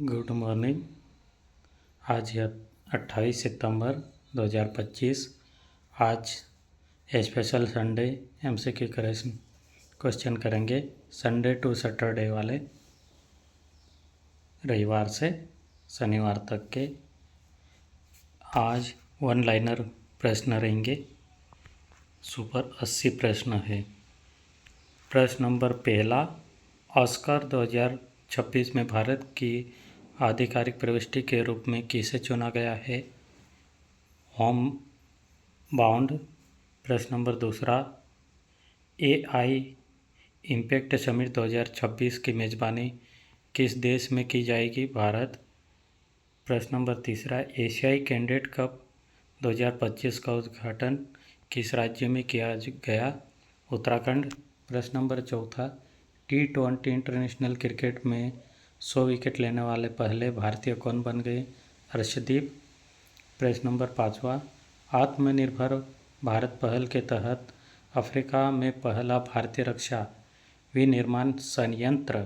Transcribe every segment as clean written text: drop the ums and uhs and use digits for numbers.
Good morning. आज 28 सितंबर 2025। आज special Sunday MCQ question करेंगे। संडे टू सैटरडे वाले, रविवार से शनिवार तक के। आज वन लाइनर प्रश्न रहेंगे। सुपर 80 प्रश्न है। प्रश्न नंबर पहला, ऑस्कर 2026 में भारत की आधिकारिक प्रविष्टि के रूप में किसे चुना गया है? Home bound. प्रश्न नंबर दूसरा, AI इम्पैक्ट समिट 2026 की मेज़बानी किस देश में की जाएगी? भारत। प्रश्न नंबर तीसरा, एशियाई कैडेट कप 2025 का उद्घाटन किस राज्य में किया गया? उत्तराखंड। प्रश्न नंबर चौथा, T20 इंटरनेशनल क्रिकेट में 100 विकेट लेने वाले पहले भारतीय कौन बन गए? अर्शदीप। प्रश्न नंबर पाँचवा, आत्मनिर्भर भारत पहल के तहत अफ्रीका में पहला भारतीय रक्षा विनिर्माण संयंत्र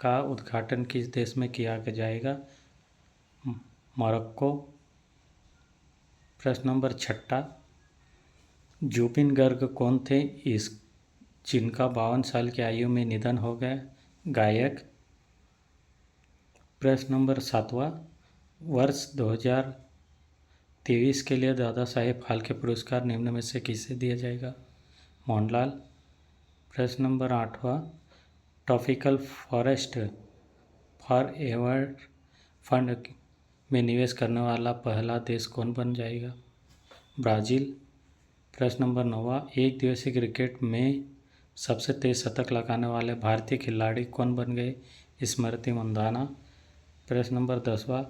का उद्घाटन किस देश में किया जाएगा? मोरक्को। प्रश्न नंबर छठा, जुबिन गर्ग कौन थे जिनका 52 साल की आयु में निधन हो गया? गायक। प्रश्न नंबर सातवां, वर्ष 2023 के लिए दादा साहेब फाल्के पुरस्कार निम्न में से किसे दिया जाएगा? मोहनलाल। प्रश्न नंबर आठवां, tropical forest for ever fund में निवेश करने वाला पहला देश कौन बन जाएगा? ब्राज़ील। प्रश्न नंबर नौवां, एक दिवसीय क्रिकेट में सबसे तेज शतक लगाने वाले भारतीय खिलाड़ी कौन बन गए? स्मृति मंदाना। प्रश्न नंबर 10वां,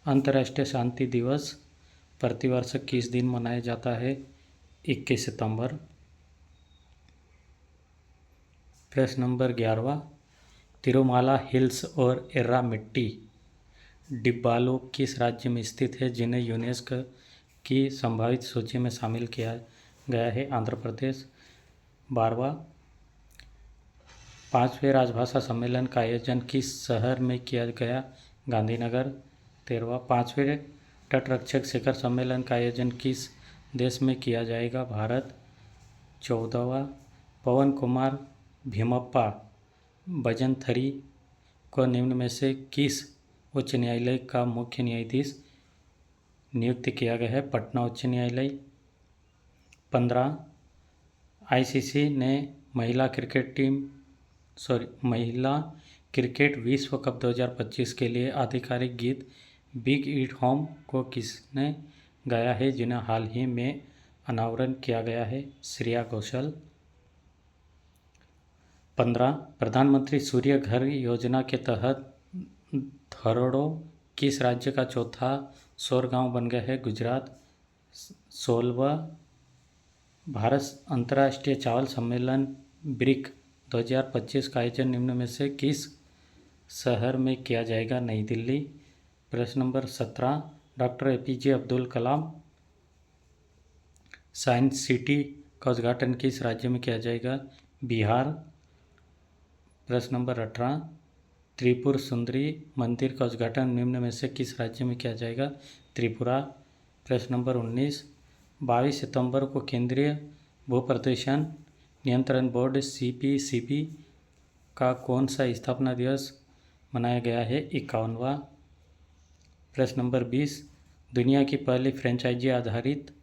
अंतर्राष्ट्रीय शांति दिवस प्रतिवर्ष किस दिन मनाया जाता है? 21 सितंबर। प्रश्न नंबर 11वां, तिरुमाला हिल्स और एर्रामिट्टी डिब्बालू किस राज्य में स्थित है जिन्हें यूनेस्को की संभावित सूची में शामिल किया गया है? आंध्र प्रदेश। 12वां, 5वें राजभाषा सम्मेलन का आयोजन किस शहर में किया गया? गांधीनगर। 13वां, 5वें तटरक्षक शिखर सम्मेलन का आयोजन किस देश में किया जाएगा? भारत। 14वां, पवन कुमार भीमप्पा भजनथरी को निम्न में से किस उच्च न्यायालय का मुख्य न्यायाधीश नियुक्त किया गया है? पटना उच्च न्यायालय। 15, ICC ने महिला क्रिकेट विश्व कप 2025 के लिए आधिकारिक गीत बिग इट होम को किसने गाया है जिन्हें हाल ही में अनावरण किया गया है? श्रेया घोषाल। 15, प्रधानमंत्री सूर्य घर योजना के तहत धरोड़ो किस राज्य का चौथा सौर गांव बन गया है? गुजरात। 16वां, भारत अंतर्राष्ट्रीय चावल सम्मेलन ब्रिक 2025 का आयोजन निम्न में से किस शहर में किया जाएगा? नई दिल्ली। प्रश्न number 17, doctor APJ Abdul Kalam science city का उद्घाटन किस राज्य में किया जाएगा? बिहार। प्रश्न नंबर 18, त्रिपुर सुंदरी मंदिर का उद्घाटन निम्न में से किस राज्य में किया जाएगा? त्रिपुरा। प्रश्न नंबर 19, 22 सितंबर को केंद्रीय भू प्रदूषण नियंत्रण बोर्ड CPCB का कौन सा स्थापना दिवस मनाया गया है? 51वां। प्रश्न नंबर 20, दुनिया की पहली फ्रेंचाइजी आधारित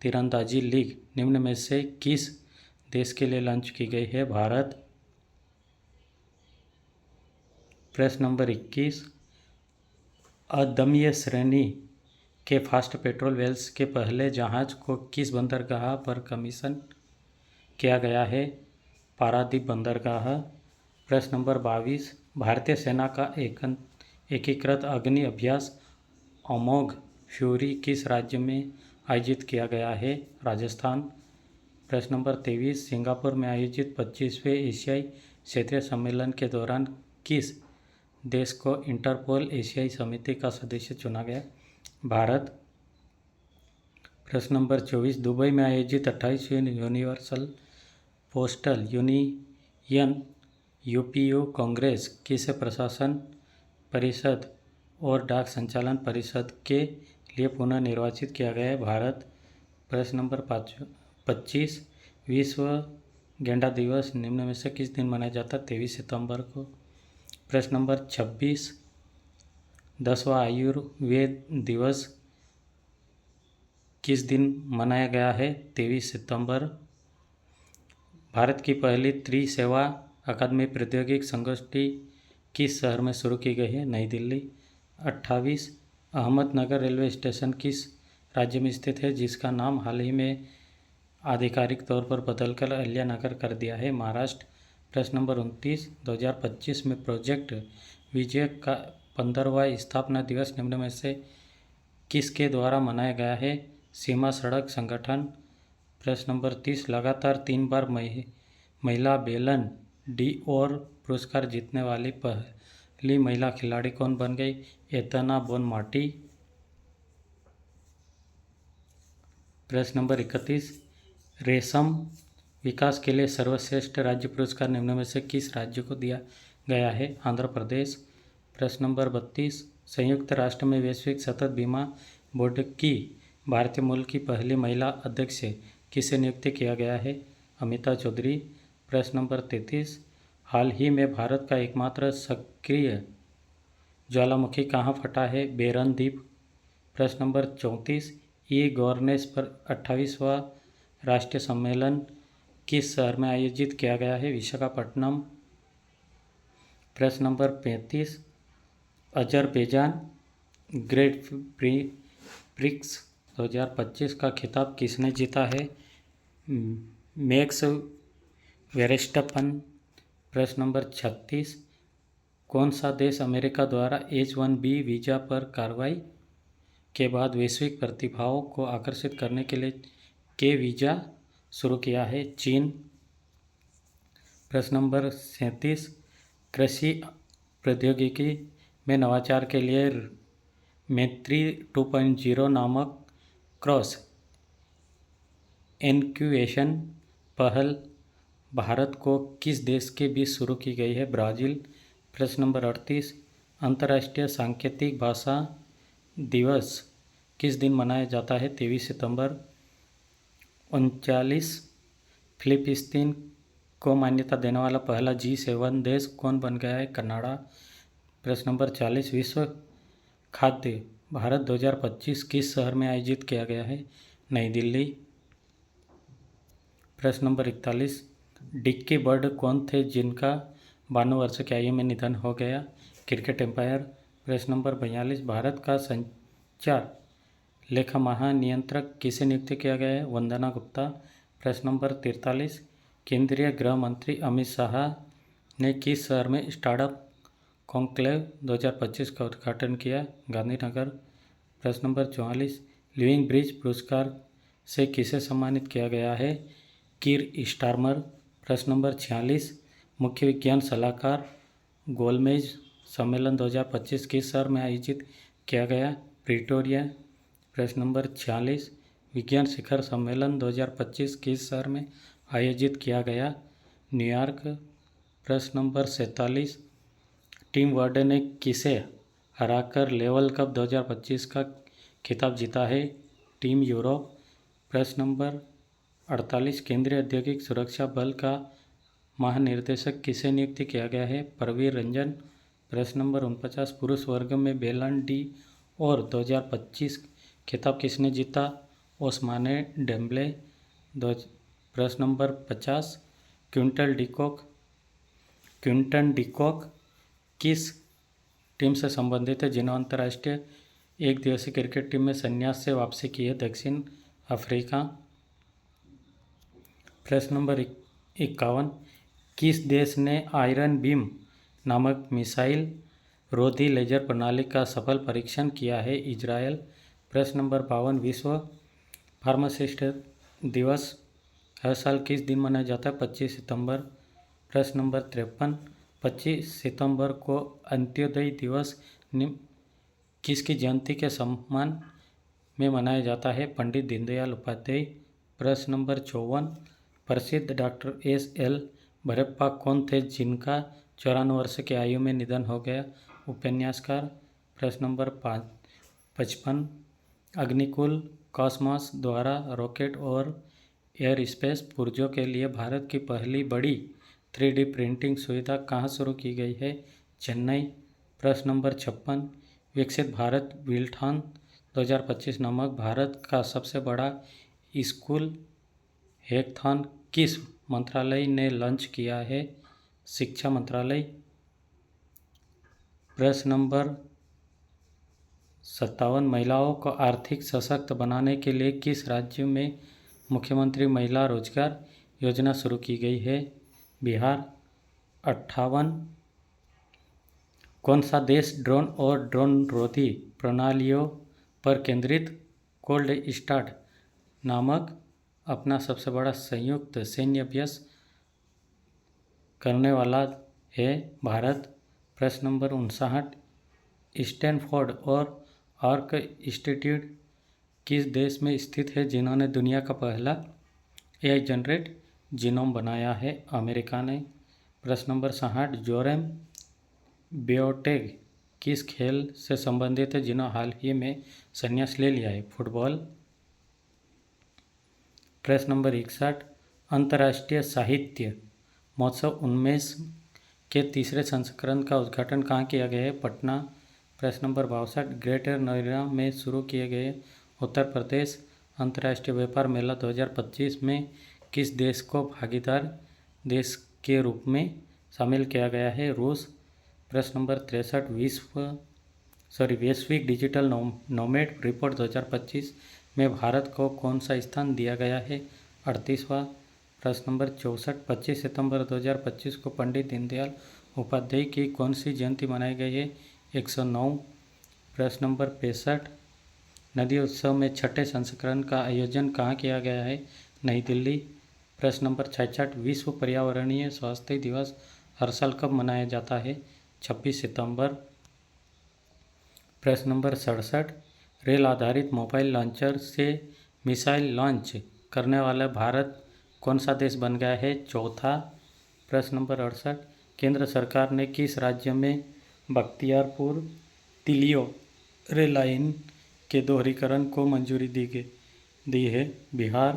तीरंदाजी लीग निम्न में से किस देश के लिए लॉन्च की गई है? भारत। प्रश्न नंबर 21, अदम्य श्रेणी के फास्ट पेट्रोल वेल्स के पहले जहाज को किस बंदरगाह पर कमीशन किया गया है? पारादीप बंदरगाह। प्रश्न नंबर 22, भारतीय सेना का एकीकृत अग्नि अभ्यास अमोघ फ्यूरी किस राज्य में आयोजित किया गया है? राजस्थान। प्रश्न नंबर 23, सिंगापुर में आयोजित 25वें एशियाई क्षेत्रीय सम्मेलन के दौरान किस देश को इंटरपोल एशियाई समिति का सदस्य चुना गया? भारत। प्रश्न नंबर 24, दुबई में आयोजित 28वीं universal postal union UPU congress किस प्रशासन परिषद और डाक संचालन परिषद के लिए पुनः निर्वाचित किया गया है भारत। प्रश्न नंबर 25, विश्व गेंडा दिवस निम्न में से किस दिन मनाया जाता है? 23 सितंबर को। प्रश्न नंबर 26, 10वां आयुर्वेद दिवस किस दिन मनाया गया है? 23 सितंबर। भारत की पहली त्रिसेवा अकादमी प्रौद्योगिक संगोष्ठी किस शहर में शुरू की गई है? नई दिल्ली। 28, अहमदनगर रेलवे स्टेशन किस राज्य में स्थित है जिसका नाम हाल ही में आधिकारिक तौर पर बदलकर अहिल्यानगर कर दिया है? महाराष्ट्र। प्रश्न नंबर 29, 2025 में प्रोजेक्ट विजय का 15वां स्थापना दिवस निम्न में से किसके द्वारा मनाया गया है? सीमा सड़क संगठन। प्रश्न नंबर 30, लगातार 3 बार महिला बेलन डी'ओर पुरस्कार जीतने वाली पहली महिला खिलाड़ी कौन बन गई? एतना बोनमाटी। प्रश्न नंबर 31, रेशम विकास के लिए सर्वश्रेष्ठ राज्य पुरस्कार निम्न में से किस राज्य को दिया गया है? आंध्र प्रदेश। प्रश्न नंबर 32, संयुक्त राष्ट्र में वैश्विक सतत बीमा बोर्ड की भारतीय मूल की पहली महिला अध्यक्ष किसे नियुक्त किया गया है? अमिता चौधरी। प्रश्न नंबर 33, हाल ही में भारत का एकमात्र सक्रिय ज्वालामुखी कहाँ फटा है? बेरन द्वीप। प्रश्न नंबर 34, ई गवर्नेंस पर 28वां राष्ट्रीय सम्मेलन किस शहर में आयोजित किया गया है? विशाखापट्टनम। प्रश्न नंबर 35, अजरबैजान ग्रेट प्रिक्स 2025 का खिताब किसने जीता है? मैक्स वेरेस्टपन। प्रश्न नंबर 36, कौन सा देश अमेरिका द्वारा H-1B वीज़ा पर कार्रवाई के बाद वैश्विक प्रतिभाओं को आकर्षित करने के लिए के वीज़ा शुरू किया है? चीन। प्रश्न नंबर 37, कृषि प्रौद्योगिकी में नवाचार के लिए मैत्री 2.0 नामक क्रॉस इनक्यूबेशन पहल भारत को किस देश के बीच शुरू की गई है? ब्राज़ील। प्रश्न नंबर 38, अंतर्राष्ट्रीय सांकेतिक भाषा दिवस किस दिन मनाया जाता है? 23 सितंबर। 39, फिलिस्तीन को मान्यता देने वाला पहला G7 देश कौन बन गया है? कनाडा। प्रश्न नंबर 40, विश्व खाद्य भारत 2025 किस शहर में आयोजित किया गया है? नई दिल्ली। प्रश्न नंबर 41, डिक्की बर्ड कौन थे जिनका 92 वर्ष की आयु में निधन हो गया? Cricket umpire. प्रश्न नंबर 42, भारत का संचार लेखा महानियंत्रक किसे नियुक्त किया गया है? वंदना गुप्ता। प्रश्न नंबर 43, केंद्रीय गृह मंत्री अमित शाह ने किस शहर में स्टार्टअप कॉन्क्लेव 2025 का उद्घाटन किया? गांधीनगर। प्रश्न नंबर 44, लिविंग ब्रिज पुरस्कार से किसे सम्मानित किया गया है? कीर स्टारमर। प्रश्न नंबर 46, मुख्य विज्ञान सलाहकार गोलमेज सम्मेलन 2025 किस शहर में आयोजित किया गया? प्रिटोरिया। प्रश्न नंबर 46, विज्ञान शिखर सम्मेलन 2025 किस शहर में आयोजित किया गया? न्यूयॉर्क। प्रश्न नंबर 47, टीम वर्डे ने किसे हराकर लेवल कप 2025 का खिताब जीता है? Team Europe. प्रश्न नंबर 48, केंद्रीय औद्योगिक सुरक्षा बल का महानिर्देशक किसे नियुक्त किया गया है? प्रवीर रंजन। प्रश्न नंबर 49, पुरुष वर्ग में बेलन डी और 2025 खिताब किसने जीता? ओस्माने डेम्बले। प्रश्न नंबर 50, क्विंटन डिकॉक किस टीम से संबंधित है जिन्होंने अंतर्राष्ट्रीय एक दिवसीय क्रिकेट टीम में संन्यास से वापसी की है? दक्षिण अफ्रीका। प्रश्न नंबर 51, किस देश ने आयरन बीम नामक मिसाइल रोधी लेजर प्रणाली का सफल परीक्षण किया है? इजरायल। प्रश्न नंबर 52, विश्व फार्मासिस्ट दिवस हर साल किस दिन मनाया जाता है? 25 सितंबर। प्रश्न नंबर 53, 25 सितंबर को अंत्योदय दिवस किसकी जयंती के सम्मान में मनाया जाता है? पंडित दीनदयाल उपाध्याय। प्रश्न नंबर 54, प्रसिद्ध डॉक्टर S.L. भैरप्पा कौन थे जिनका 94 वर्ष की आयु में निधन हो गया? उपन्यासकार। प्रश्न नंबर 55, अग्निकुल कॉस्मॉस द्वारा रॉकेट और एयर स्पेस पुर्जों के लिए भारत की पहली बड़ी 3D प्रिंटिंग सुविधा कहाँ शुरू की गई है? चेन्नई। प्रश्न नंबर 56, विकसित भारत बिल्डथॉन 2025 नामक भारत का सबसे बड़ा स्कूल हैकाथॉन किस मंत्रालय ने लॉन्च किया है? शिक्षा मंत्रालय। प्रश्न नंबर 57, महिलाओं को आर्थिक सशक्त बनाने के लिए किस राज्य में मुख्यमंत्री महिला रोजगार योजना शुरू की गई है? बिहार। 58, कौन सा देश ड्रोन और ड्रोन रोधी प्रणालियों पर केंद्रित कोल्ड स्टार्ट नामक अपना सबसे बड़ा संयुक्त सैन्य अभ्यास करने वाला है? भारत। प्रश्न नंबर 59, स्टैनफोर्ड और आर्क इंस्टीट्यूट किस देश में स्थित है जिन्होंने दुनिया का पहला AI जनरेट जीनोम बनाया है? अमेरिका ने। प्रश्न नंबर 60, जोरेम बायोटेक किस खेल से संबंधित है जिन्होंने हाल ही में संन्यास ले लिया है? फुटबॉल। प्रश्न नंबर 61, अंतर्राष्ट्रीय साहित्य महोत्सव 19 के तीसरे संस्करण का उद्घाटन कहाँ किया गया है? पटना। प्रश्न नंबर 62, ग्रेटर नोएडा में शुरू किए गए उत्तर प्रदेश अंतर्राष्ट्रीय व्यापार मेला 2025 में किस देश को भागीदार देश के रूप में शामिल किया गया है? रूस। प्रश्न नंबर 63, वैश्विक डिजिटल नोमैड रिपोर्ट 2025 में भारत को कौन सा स्थान दिया गया है? 38वां। प्रश्न नंबर 64, 25 सितंबर 2025 को पंडित दीनदयाल उपाध्याय की कौन सी जयंती मनाई गई है? 109। प्रश्न नंबर 65, नदी उत्सव में छठे संस्करण का आयोजन कहाँ किया गया है? नई दिल्ली। प्रश्न नंबर 66, विश्व पर्यावरणीय स्वास्थ्य दिवस हर साल कब मनाया जाता है? 26 सितंबर। प्रश्न नंबर 67, रेल आधारित मोबाइल लॉन्चर से मिसाइल लॉन्च करने वाला भारत कौन सा देश बन गया है? चौथा। प्रश्न नंबर 68, केंद्र सरकार ने किस राज्य में बख्तियारपुर तिलियो रेल लाइन के दोहरीकरण को मंजूरी दी है? बिहार।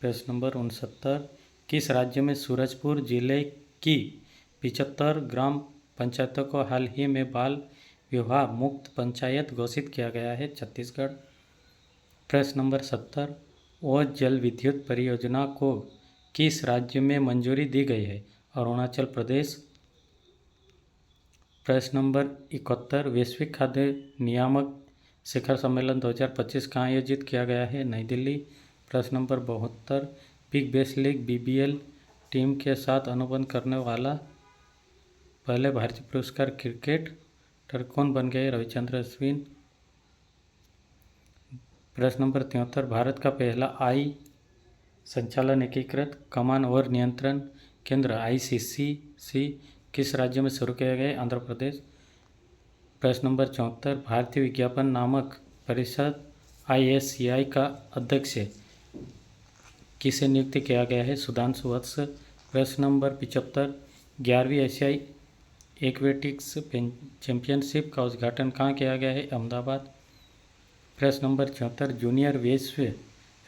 प्रश्न नंबर 69, किस राज्य में सूरजपुर जिले की 75 ग्राम पंचायतों को हाल ही में बाल विवाह मुक्त पंचायत घोषित किया गया है? छत्तीसगढ़। प्रश्न नंबर 70, ओज जल विद्युत परियोजना को किस राज्य में मंजूरी दी गई है? अरुणाचल प्रदेश। प्रश्न नंबर 71, वैश्विक खाद्य नियामक शिखर सम्मेलन 2025 कहाँ आयोजित किया गया है? नई दिल्ली। प्रश्न number 72, big bash league BBL team के साथ अनुबंध करने वाला पहले भारतीय पुरस्कार क्रिकेटर कौन बन गए? रविचंद्र अश्विन। प्रश्न नंबर 73, भारत का पहला संचालन एकीकृत कमान और नियंत्रण केंद्र ICCC किस राज्य में शुरू किया गया? आंध्र प्रदेश। प्रश्न नंबर 74, भारतीय विज्ञापन मानक परिषद ISCI का अध्यक्ष किसे नियुक्त किया गया है? सुधांशु वत्स। प्रश्न नंबर 75, 11वीं एशियाई एक्वेटिक्स चैंपियनशिप का उद्घाटन कहाँ किया गया है? अहमदाबाद। प्रश्न नंबर 74, जूनियर विश्व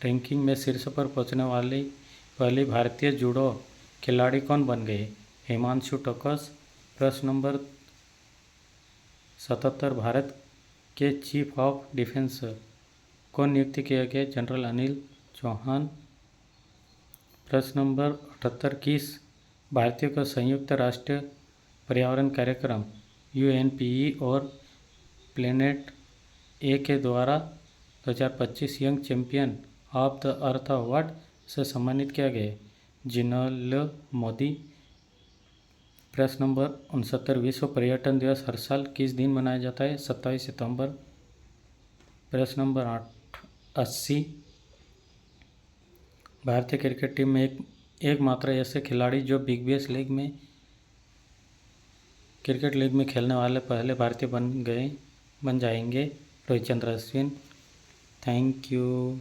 रैंकिंग में शीर्ष पर पहुंचने वाली पहली भारतीय जूडो खिलाड़ी कौन बन गए? हिमांशु टोकस। प्रश्न नंबर 77, भारत के चीफ ऑफ डिफेंस को नियुक्त किया गया? जनरल अनिल चौहान। प्रश्न नंबर 78, किस भारतीय को संयुक्त राष्ट्र पर्यावरण कार्यक्रम UNPE और प्लेनेट A के द्वारा 2025 young champion of the earth award से सम्मानित किया गया? जिनेंद्र मोदी। प्रश्न नंबर 69, विश्व पर्यटन दिवस हर साल किस दिन मनाया जाता है? 27 सितंबर। प्रश्न नंबर 80, भारतीय क्रिकेट टीम में एकमात्र ऐसे खिलाड़ी जो बिग बैश क्रिकेट लीग में खेलने वाले पहले भारतीय बन जाएंगे? रविचंद्र अश्विन। Thank you.